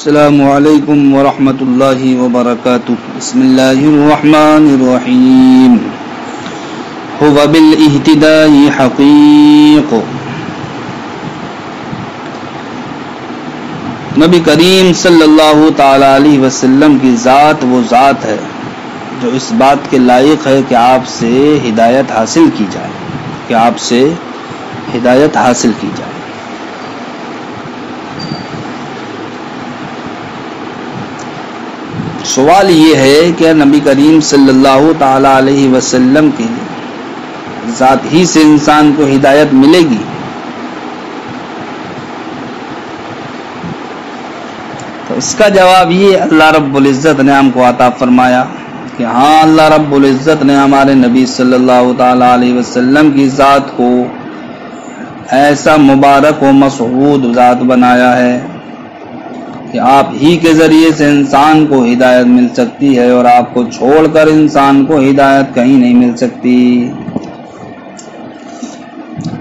السلام علیکم ورحمۃ اللہ وبرکاتہ. بسم اللہ الرحمن الرحیم. هو بالاہتداء حقیق. نبی کریم صلی اللہ تعالی علیہ وسلم کی ذات وہ ذات ہے جو اس بات کے لائق ہے کہ آپ سے ہدایت حاصل کی جائے. سوال یہ ہے کہ نبی کریم صلی اللہ تعالی علیہ وسلم کی ذات ہی سے انسان کو ہدایت ملے گی؟ تو اس کا جواب یہ اللہ رب العزت نے ہم کو عطا فرمایا کہ ہاں، اللہ رب العزت نے ہمارے نبی صلی اللہ تعالی علیہ وسلم کی ذات کو ایسا مبارک و مسعود ذات بنایا ہے کہ آپ ہی کے ذریعے سے انسان کو ہدایت مل سکتی ہے، اور آپ کو چھوڑ کر انسان کو ہدایت کہیں نہیں مل سکتی.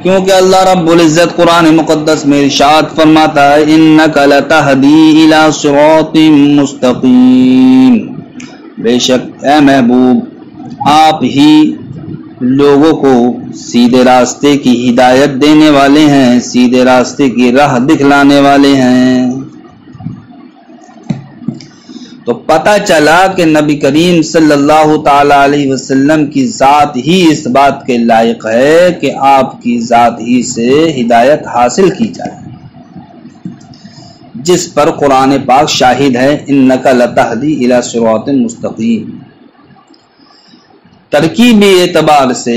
کیونکہ اللہ رب العزت قرآن مقدس میں ارشاد فرماتا ہے انک لتہدی الی صراط مستقیم. بے شک اے محبوب، آپ ہی لوگوں کو سیدھے راستے کی ہدایت دینے والے ہیں، سیدھے راستے کی راہ دکھلانے والے ہیں. تو پتہ چلا کہ نبی کریم صلی اللہ تعالی علیہ وسلم کی ذات ہی اس بات کے لائق ہے کہ آپ کی ذات ہی سے ہدایت حاصل کی جائے، جس پر قرآن پاک شاہد ہے انک لتہدی الی صراط مستقیم. ترکیبی اعتبار سے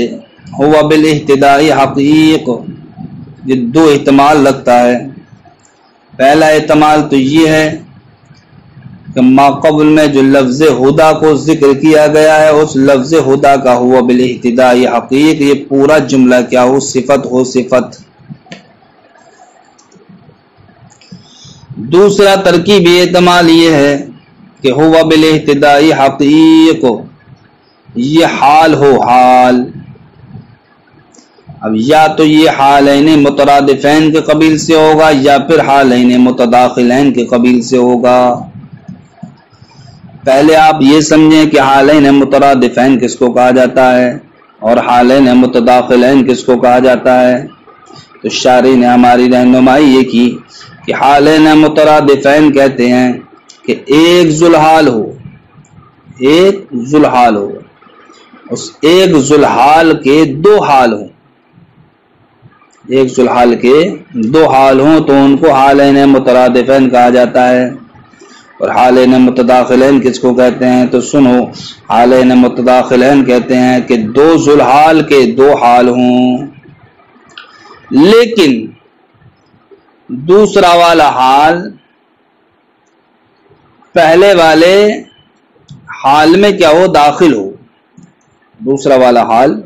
ہوا بالاہتداء حقیق، یہ دو احتمال لگتا ہے. پہلا احتمال تو یہ ہے کہ ما قبل میں جو لفظ ہدا کو ذکر کیا گیا ہے، اس لفظ ہدا کا ہوا بالاہتداء حقیق، یہ پورا جملہ کیا ہو؟ صفت. دوسرا ترکیبی احتمال یہ ہے کہ ہوا بالاہتداء حقیق یہ حال ہو، حال. اب یا تو یہ حالین مترادفین کے قبیل سے ہوگا یا پھر حالین متداخلین کے قبیل سے ہوگا. پہلے آپ یہ سمجھیں کہ حالین مترادفین کس کو کہا جاتا ہے اور حالین متداخلین کس کو کہا جاتا ہے. تو شارح نے ہماری رہنمائی یہ کی کہ حالین مترادفین کہتے ہیں کہ ایک ذوالحال ہو، اس ایک ذوالحال کے دو حال ہوں، ایک ذوالحال کے دو حال ہوں تو ان کو حالین مترادفین کہا جاتا ہے. اور حالین متداخلین کس کو کہتے ہیں؟ تو سنو، حالین متداخلین کہتے ہیں کہ دو ذوالحال کے دو حال ہوں، لیکن دوسرا والا حال پہلے والے حال میں کیا ہو؟ داخل ہو. دوسرا والا حال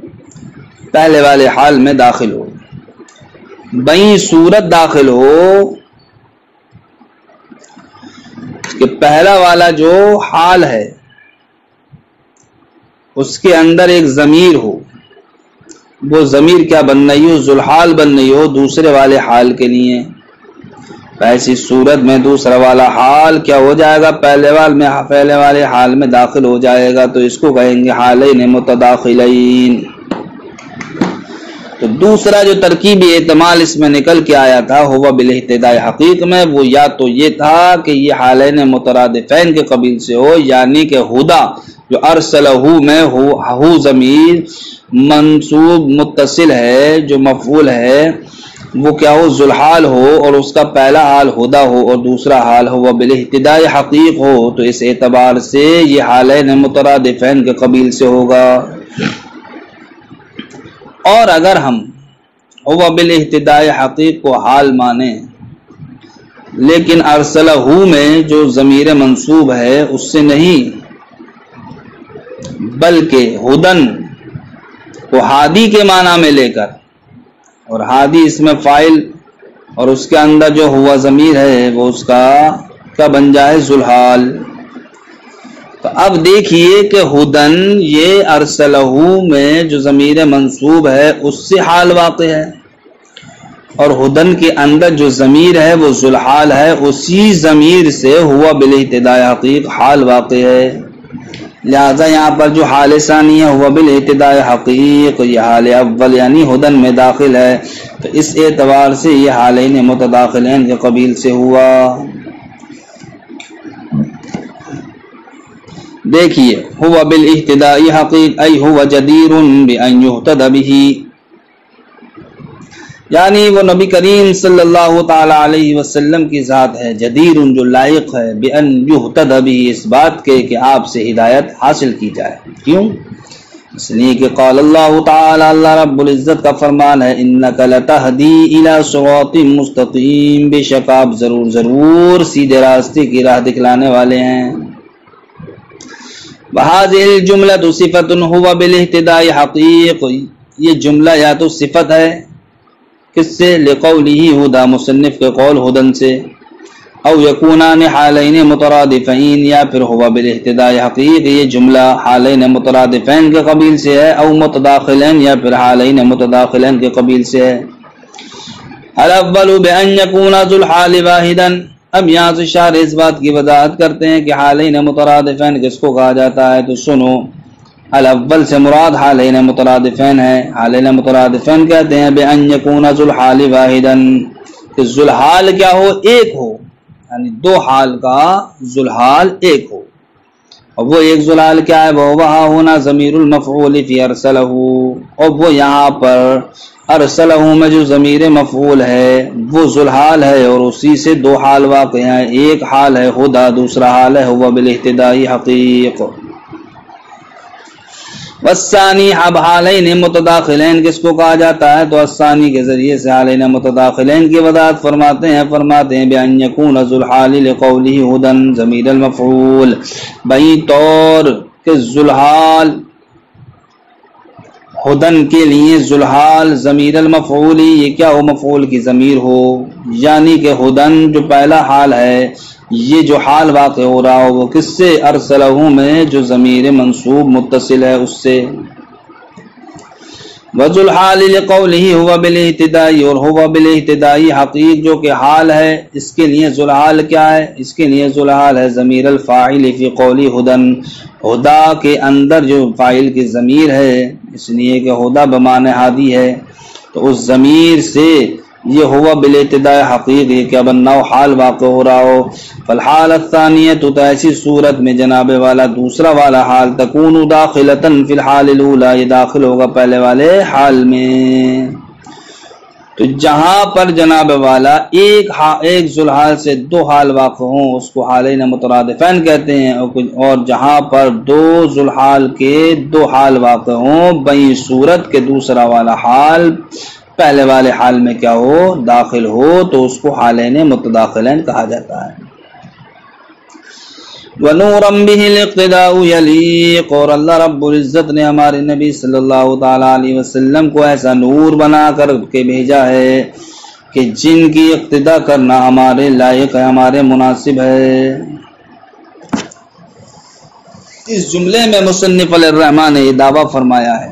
پہلے والے حال میں داخل ہو، بئی صورت داخل ہو کہ پہلا والا جو حال ہے اس کے اندر ایک ضمیر ہو، وہ ضمیر کیا بن رہی ہو؟ ذوالحال بن رہی ہو دوسرے والے حال کے لیے. ایسی صورت میں دوسرا والا حال کیا ہو جائے گا؟ پہلے والے حال میں داخل ہو جائے گا، تو اس کو کہیں گے حالین متداخلین. تو دوسرا جو ترکیبی احتمال اس میں نکل کے آیا تھا ہوا بالاہتداء حقیق میں، وہ یا تو یہ تھا کہ یہ حالین مترادفین کے قبیل سے ہو، یعنی کہ ہدا جو ارسلہ میں ہو ضمیر منصوب متصل ہے، جو مفعول ہے وہ کیا ہو؟ ذوالحال ہو، اور اس کا پہلا حال ہدا ہو اور دوسرا حال ہوا بالاہتداء حقیق ہو. تو اس اعتبار سے یہ حالین مترادفین کے قبیل سے ہوگا. اور اگر ہم ہوا بالاہتداء حقیق کو حال مانیں، لیکن ارسلہ میں جو ضمیر منصوب ہے اس سے نہیں، بلکہ ہدن کو ہادی کے معنی میں لے کر، اور ہادی اس میں فاعل اور اس کے اندر جو ہوا ضمیر ہے وہ اس کا کیا بن جائے؟ ذوالحال. تو اب دیکھیے کہ ہدن یہ ارسلہ میں جو ضمیر منصوب ہے اس سے حال واقع ہے، اور ہدن کے اندر جو ضمیر ہے وہ ذوالحال ہے، اسی ضمیر سے ہوا بالاحتداء حقیق حال واقع ہے، لہذا یہاں پر جو حال ثانی ہے ہوا بالاحتداء حقیق، یہ حال اول یعنی ہدن میں داخل ہے، تو اس اعتبار سے یہ حالین متداخلین کے قبیل سے ہوا۔ دیکھیے ہوا بالاحتداء حقیق ای ہوا جدیر بان یہتدی بہ، یعنی وہ نبی کریم صلی اللہ تعالی علیہ وسلم کی ذات ہے، جدیر جو لائق ہے، بان یہتدی بہ اس بات کے کہ آپ سے ہدایت حاصل کی جائے۔ کیوں؟ اس لیے کہ قال اللہ تعالی، اللہ رب العزت کا فرمان ہے، انک لتہدی الی صراط مستقیم، بے شک آپ ضرور سیدھے راستے کی راہ دکھلانے والے ہیں۔ وہذہ الجملۃ صفۃ ہوا بالاحتداء حقیق، یہ جملہ یا تو صفت ہے کس سے؟ لقولہ ہدا، مصنف کے قول ہدن سے، او یکونان حالین مترادفین، یا پھر ہوا بالاحتداء حقیق یہ جملہ حالین مترادفین کے قبیل سے ہے، او متداخلین، یا پھر حالین متداخلین کے قبیل سے ہے۔ الاول بان یکون ذو الحال واحدا، اب یہاں سے شارح اس بات کی وضاحت کرتے ہیں کہ حالین مترادفین کس کو کہا جاتا ہے، تو سنو، الاول سے مراد حالین مترادفین ہے، حالین مترادفین کہتے ہیں بان یکون ذو الحال واحدا، کہ ذو الحال کیا ہو؟ ایک ہو، یعنی دو حال کا ذو الحال ایک ہو، اور وہ ایک ذو الحال کیا ہے؟ وہاں ہونا ضمیر المفعول فی ارسلہ، اور وہ یہاں پر ارسلہ میں جو ضمیر مفعول ہے وہ ذو الحال ہے، اور اسی سے دو حال واقع ہیں، ایک حال ہے ہدا، دوسرا حال ہے ہوا بالاحتداء حقیق۔ والثانی، اب حالین متداخلین کس کو کہا جاتا ہے؟ تو الثانی کے ذریعے سے حالین متداخلین کی وضاحت فرماتے ہیں بان یکون ذو الحال لقولہ ہدن ضمیر المفعول، بئی طور کہ ذو الحال ہدن کے لیے ذو الحال ضمیر المفعول، یہ کیا ہو؟ مفعول کی ضمیر ہو، یعنی کہ ہدن جو پہلا حال ہے یہ جو حال واقع ہو رہا ہو وہ کس سے؟ ارسلہ میں جو ضمیر منصوب متصل ہے اس سے۔ وذو الحال لقولہ ہوا بالاحتداء، اور ہوا بالاحتداء حقیق جو کہ حال ہے، اس کے لیے ذو الحال کیا ہے؟ اس کے لیے ذو الحال ہے ضمیر الفاعل فی قولی ہدن، ہدا کے اندر جو فاعل کی ضمیر ہے، اس لیے کہ ہدا بمعنی ہادی ہے، تو اس ضمیر سے یہ ہوا بالاحتداء حقیق ہے کہ اب نو حال واقع ہو رہا ہو۔ فالحال الثانیہ، تو ایسی صورت میں جناب والا دوسرا والا حال تکون داخلتاً فی الحال الاولی، یہ داخل ہوگا پہلے والے حال میں، تو جہاں پر جناب والا ایک ذو الحال سے دو حال واقع ہوں اس کو حالین مترادفین کہتے ہیں، اور جہاں پر دو ذو الحال کے دو حال واقع ہوں بئی صورت کے دوسرا والا حال پہلے والے حال میں کیا ہو؟ داخل ہو، تو اس کو حالین متداخلین کہا جاتا ہے۔ وَنُورًا بِهِ الْاقْتِدَاءُ يَلِيقُ، اور اللہ رب العزت نے ہمارے نبی صلی اللہ تعالی علیہ وسلم کو ایسا نور بنا کر کے بھیجا ہے کہ جن کی اقتداء کرنا ہمارے لائق ہے، ہمارے مناسب ہے۔ اس جملے میں مصنف علیہ الرحمٰن نے یہ دعویٰ فرمایا ہے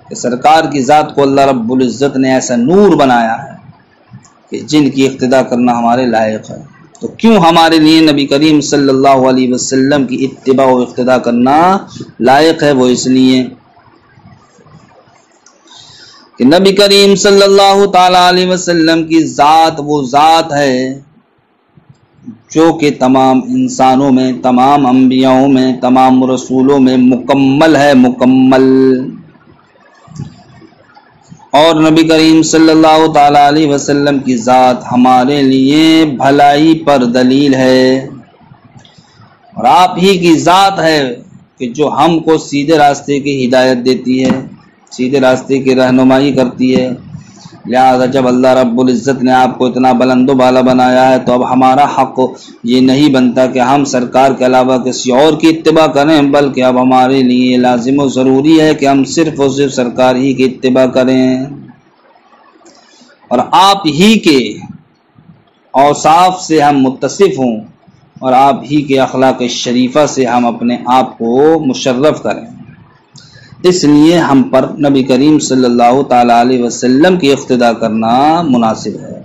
کہ سرکار کی ذات کو اللہ رب العزت نے ایسا نور بنایا ہے کہ جن کی اقتداء کرنا ہمارے لائق ہے۔ تو کیوں ہمارے لیے نبی کریم صلی اللہ علیہ وسلم کی اتباع و اقتداء کرنا لائق ہے؟ وہ اس لیے کہ نبی کریم صلی اللہ تعالی علیہ وسلم کی ذات وہ ذات ہے جو کہ تمام انسانوں میں، تمام انبیاؤں میں، تمام رسولوں میں مکمل ہے، مکمل، اور نبی کریم صلی اللہ تعالی علیہ وسلم کی ذات ہمارے لیے بھلائی پر دلیل ہے، اور آپ ہی کی ذات ہے کہ جو ہم کو سیدھے راستے کی ہدایت دیتی ہے، سیدھے راستے کی رہنمائی کرتی ہے۔ لہذا جب اللہ رب العزت نے آپ کو اتنا بلند و بالا بنایا ہے تو اب ہمارا حق یہ نہیں بنتا کہ ہم سرکار کے علاوہ کسی اور کی اتباع کریں، بلکہ اب ہمارے لیے لازم و ضروری ہے کہ ہم صرف اور صرف سرکار ہی کی اتباع کریں، اور آپ ہی کے اوصاف سے ہم متصف ہوں، اور آپ ہی کے اخلاق شریفہ سے ہم اپنے آپ کو مشرف کریں۔ اس لیے ہم پر نبی کریم صلی اللہ تعالی علیہ وسلم کی اقتداء کرنا مناسب ہے۔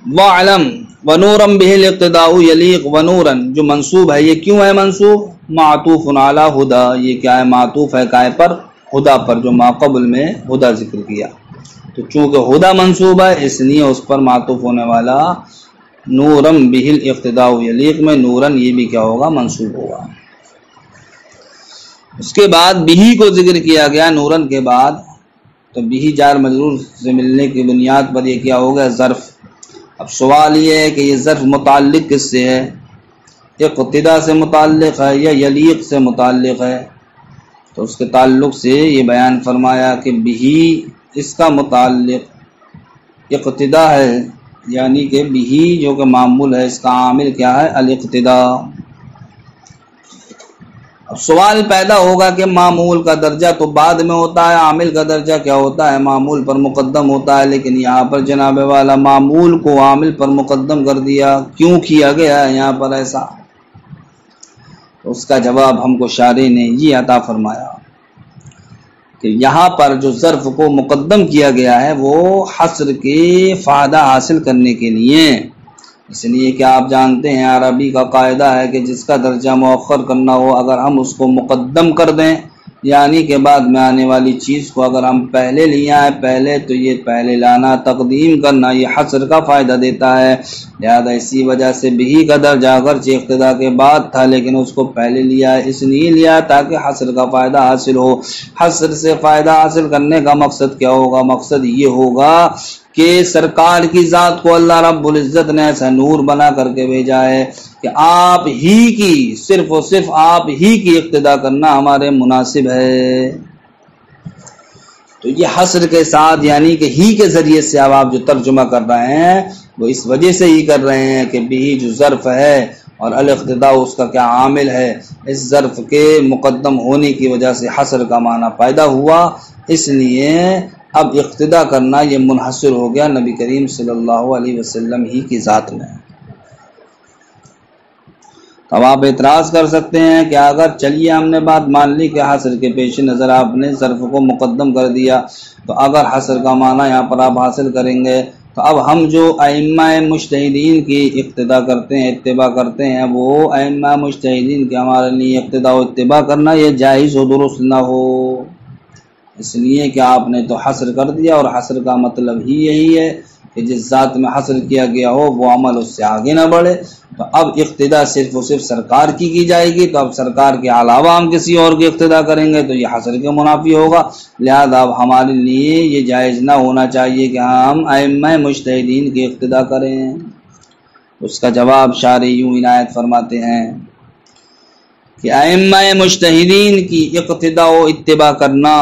وَعْلَمْ وَنُورًا بِهِ الْاقْتِدَاءُ يَلِيقُ وَنُورًا جو منصوب ہے، یہ کیوں ہے منصوب؟ معطوف علی ہدا، یہ کیا ہے؟ معطوف ہے کائے پر؟ ہدا پر، جو ما قبل میں ہدا ذکر کیا، تو چونکہ ہدا منصوب ہے اس لیے اس پر معطوف ہونے والا نورًا بِهِ الْاقْتِدَاءُ يَلِيقُ میں نورًا یہ بھی کیا ہوگا؟ منصوب ہوگا۔ اس کے بعد بِهِ کو ذکر کیا گیا نورًا کے بعد، تو بِهِ جار مجرور سے ملنے کی بنیاد پر یہ کیا ہوگا؟ ظرف۔ اب سوال یہ ہے کہ یہ ظرف متعلق کس سے ہے؟ اقتداء سے متعلق ہے یا یلیق سے متعلق ہے؟ تو اس کے تعلق سے یہ بیان فرمایا کہ بِهِ اس کا متعلق اقتداء ہے، یعنی کہ بِهِ جو کہ معمول ہے، اس کا عامل کیا ہے؟ الاقتداء۔ اب سوال پیدا ہوگا کہ معمول کا درجہ تو بعد میں ہوتا ہے، عامل کا درجہ کیا ہوتا ہے؟ معمول پر مقدم ہوتا ہے، لیکن یہاں پر جناب والا معمول کو عامل پر مقدم کر دیا، کیوں کیا گیا ہے یہاں پر ایسا؟ اس کا جواب ہم کو شارح نے یہ عطا فرمایا کہ یہاں پر جو ظرف کو مقدم کیا گیا ہے وہ حصر کے فائدہ حاصل کرنے کے لیے، اس لیے کہ آپ جانتے ہیں عربی کا قاعدہ ہے کہ جس کا درجہ مؤخر کرنا ہو اگر ہم اس کو مقدم کر دیں، یعنی کہ بعد میں آنے والی چیز کو اگر ہم پہلے لیا ہے پہلے، تو یہ پہلے لانا، تقدیم کرنا، یہ حصر کا فائدہ دیتا ہے۔ لہذا اسی وجہ سے بِهِ کا درجہ اگرچہ اقتداء کے بعد تھا لیکن اس کو پہلے لیا ہے، اس لیے لیا تاکہ حصر کا فائدہ حاصل ہو۔ حصر سے فائدہ حاصل کرنے کا مقصد کیا ہوگا؟ مقصد یہ ہوگا کہ سرکار کی ذات کو اللہ رب العزت نے ایسا نور بنا کر کے بھیجا ہے کہ آپ ہی کی، صرف و صرف آپ ہی کی اقتداء کرنا ہمارے مناسب ہے۔ تو یہ حصر کے ساتھ یعنی کہ ہی کے ذریعے سے اب آپ جو ترجمہ کر رہے ہیں وہ اس وجہ سے ہی کر رہے ہیں کہ بِهِ جو ظرف ہے اور الاقتداء اس کا کیا عامل ہے، اس ظرف کے مقدم ہونے کی وجہ سے حصر کا معنی پیدا ہوا، اس لیے اب اقتداء کرنا یہ منحصر ہو گیا نبی کریم صلی اللہ علیہ وسلم ہی کی ذات میں۔ اب آپ اعتراض کر سکتے ہیں کہ اگر چلیے ہم نے بات مان لی کہ حصر کے پیش نظر آپ نے ظرف کو مقدم کر دیا، تو اگر حصر کا معنی یہاں پر آپ حاصل کریں گے تو اب ہم جو ائمہ مجتہدین کی اقتداء کرتے ہیں، اتباع کرتے ہیں، وہ ائمہ مجتہدین کے ہمارے لیے اقتداء و اتباع کرنا یہ جائز و درست نہ ہو، اس لیے کہ آپ نے تو حصر کر دیا، اور حصر کا مطلب ہی یہی ہے کہ جس ذات میں حصر کیا گیا ہو وہ عمل اس سے آگے نہ بڑھے۔ تو اب اقتداء صرف و صرف سرکار کی جائے گی، تو اب سرکار کے علاوہ ہم کسی اور کی اقتداء کریں گے تو یہ حصر کے منافی ہوگا، لہذا اب ہمارے لیے یہ جائز نہ ہونا چاہیے کہ ہم ائمہ مجتہدین کی اقتداء کریں۔ اس کا جواب شارح یوں عنایت فرماتے ہیں کہ ائمہ مجتہدین کی اقتداء و اتباع کرنا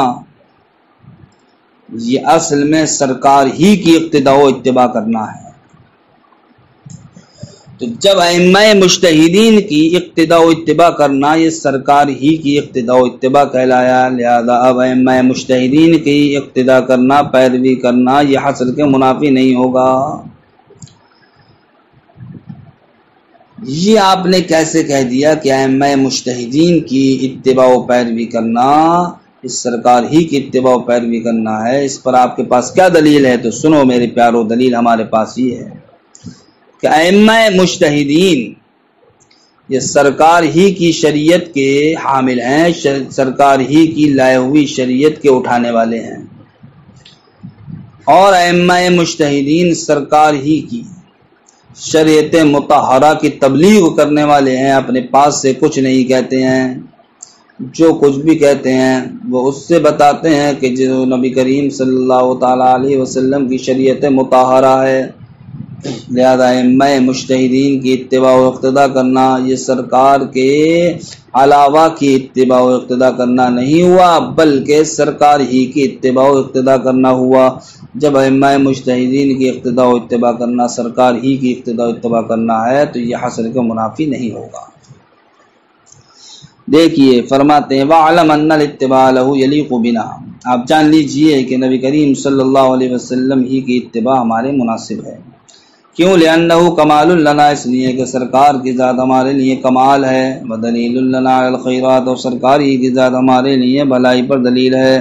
یہ اصل میں سرکار ہی کی اقتداء و اتباع کرنا ہے۔ تو جب ائمہ مجتہدین کی اقتداء و اتباع کرنا یہ سرکار ہی کی اقتداء و اتباع کہلایا، لہذا اب ائمہ مجتہدین کی اقتداء کرنا، پیروی کرنا یہ حصر کے منافی نہیں ہوگا۔ یہ آپ نے کیسے کہہ دیا کہ ائمہ مجتہدین کی اتباع و پیروی کرنا اس سرکار ہی کی اتباع و پیروی کرنا ہے؟ اس پر آپ کے پاس کیا دلیل ہے؟ تو سنو میرے پیارو، دلیل ہمارے پاس یہ ہے کہ ائمہ مجتہدین یہ سرکار ہی کی شریعت کے حامل ہیں، سرکار ہی کی لائے ہوئی شریعت کے اٹھانے والے ہیں، اور ائمہ مجتہدین سرکار ہی کی شریعت مطہرہ کی تبلیغ کرنے والے ہیں، اپنے پاس سے کچھ نہیں کہتے ہیں، جو کچھ بھی کہتے ہیں وہ اس سے بتاتے ہیں کہ جو نبی کریم صلی اللہ تعالی علیہ وسلم کی شریعت مطہرہ ہے۔ لہذا ائمہ مجتہدین کی اتباع و اقتداء کرنا یہ سرکار کے علاوہ کی اتباع و اقتداء کرنا نہیں ہوا، بلکہ سرکار ہی کی اتباع و اقتداء کرنا ہوا۔ جب ائمہ مجتہدین کی اقتداء و اتباع کرنا سرکار ہی کی اقتداء و اتباع کرنا ہے تو یہ حصر کے منافی نہیں ہوگا۔ دیکھیے فرماتے ہیں وَعْلَمْ أَنَّ الاتباع لَهُ يَلِيقُ بِنَا، آپ جان لیجئے کہ نبی کریم صلی اللہ علیہ وسلم ہی کی اتباع ہمارے مناسب ہے۔ کیوں؟ لأنہ کمال لنا، اس لیے کہ سرکار کی ذات ہمارے لیے کمال ہے، ودلیل لنا علی الخیرات، اور سرکار ہی کی ذات ہمارے لیے بھلائی پر دلیل ہے،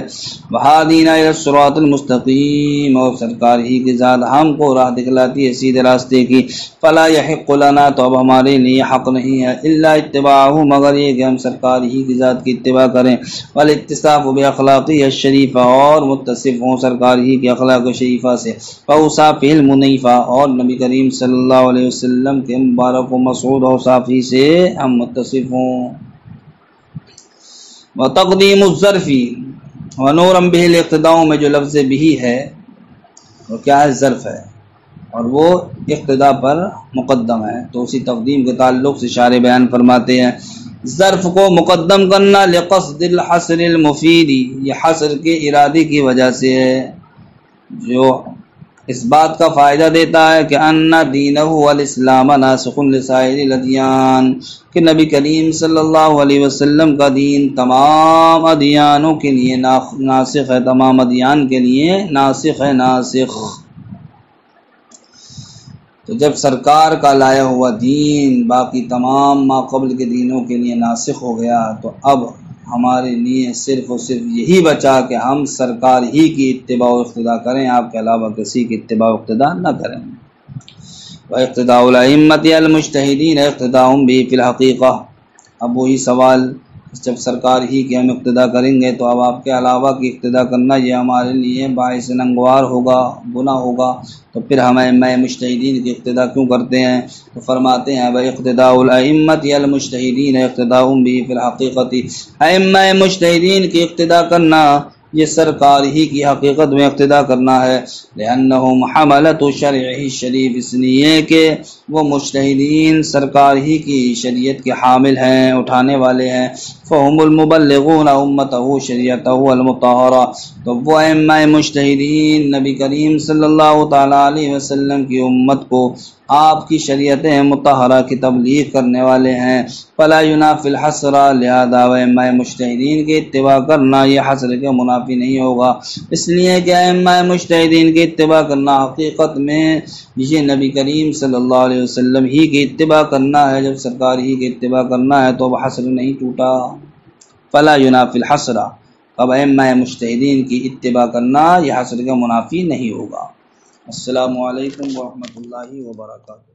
وہادینا الی الصراط المستقیم، اور سرکار ہی کی ذات ہم کو راہ دکھلاتی ہے سیدھے راستے کی، فلا یحق لنا، تو اب ہمارے لیے حق نہیں ہے، الا اتباعہ، مگر یہ کہ ہم سرکار ہی کی ذات کی اتباع کریں، والاتصاف باخلاقہ الشریفہ، اور متصف ہوں سرکار ہی کے اخلاق شریفہ سے، فاوصاف المنیفہ، اور نبی کریم صلی اللہ علیہ وسلم کے مبارک و مسعود اوصافی سے ہم متصف ہوں۔ وتقدیم الظرف ونورا به الاقتداء میں جو لفظ بھی ہے وہ کیا ہے؟ ظرف ہے، اور وہ اقتداء پر مقدم ہے، تو اسی تقدیم کے تعلق سے شارح بیان فرماتے ہیں ظرف کو مقدم کرنا لقصد الحصر المفید، یہ حصر کے ارادے کی وجہ سے ہے جو اس بات کا فائدہ دیتا ہے کہ ان دینہ والاسلام ناسخ لسائر الادیان، کہ نبی کریم صلی اللہ علیہ وسلم کا دین تمام ادیانوں کے لیے ناسخ ہے، تمام ادیان کے لیے ناسخ ہے، ناسخ۔ تو جب سرکار کا لایا ہوا دین باقی تمام ما قبل کے دینوں کے لیے ناسخ ہو گیا، تو اب ہمارے لیے صرف اور صرف یہی بچا کہ ہم سرکار ہی کی اتباع و اقتداء کریں، آپ کے علاوہ کسی کی اتباع و اقتداء نہ کریں۔ وَاقْتِدَاءُ الْأَئِمَّةِ الْمُجْتَهِدِينَ اقتداء بِهِ فِي الْحَقِيقَةِ، اب وہی سوال، جب سرکار ہی کی ہم اقتداء کریں گے تو اب آپ کے علاوہ کی اقتداء کرنا یہ ہمارے لیے باعث ننگوار ہوگا، گناہ ہوگا، تو پھر ہم ائمہ مجتہدین کی اقتداء کیوں کرتے ہیں؟ تو فرماتے ہیں وَاقْتِدَاءُ الْأَئِمَّةِ الْمُجْتَهِدِينَ اقتداء بِهِ فِي الْحَقِيقَةِ، ائمہ مجتہدین کی اقتداء کرنا یہ سرکار ہی کی حقیقت میں اقتداء کرنا ہے، لأنہم حملۃ شرعہ الشریف، اس لیے کہ وہ مجتہدین سرکار ہی کی شریعت کے حامل ہیں، اٹھانے والے ہیں، فہم المبلغون امتہ شریعتہ المطہرہ، تو وہ ائمہ مجتہدین نبی کریم صلی اللہ تعالی علیہ وسلم کی امت کو آپ کی شریعت مطہرہ کی تبلیغ کرنے والے ہیں، فلا ینافی الحصر، لہذا ائمہ مجتہدین کی اتباع کرنا یہ حصر کے منافی نہیں ہوگا، اس لیے کہ ائمہ مجتہدین کی اتباع کرنا حقیقت میں یہ نبی کریم صلی اللہ علیہ وسلم ہی کی اتباع کرنا ہے، جب سرکار ہی کی اتباع کرنا ہے تو وہ حصر نہیں ٹوٹا، فلا ینافی الحصر، اب ائمہ مجتہدین کی اتباع کرنا یہ حصر کے منافی نہیں ہوگا۔ السلام علیکم ورحمۃ اللہ وبرکاتہ۔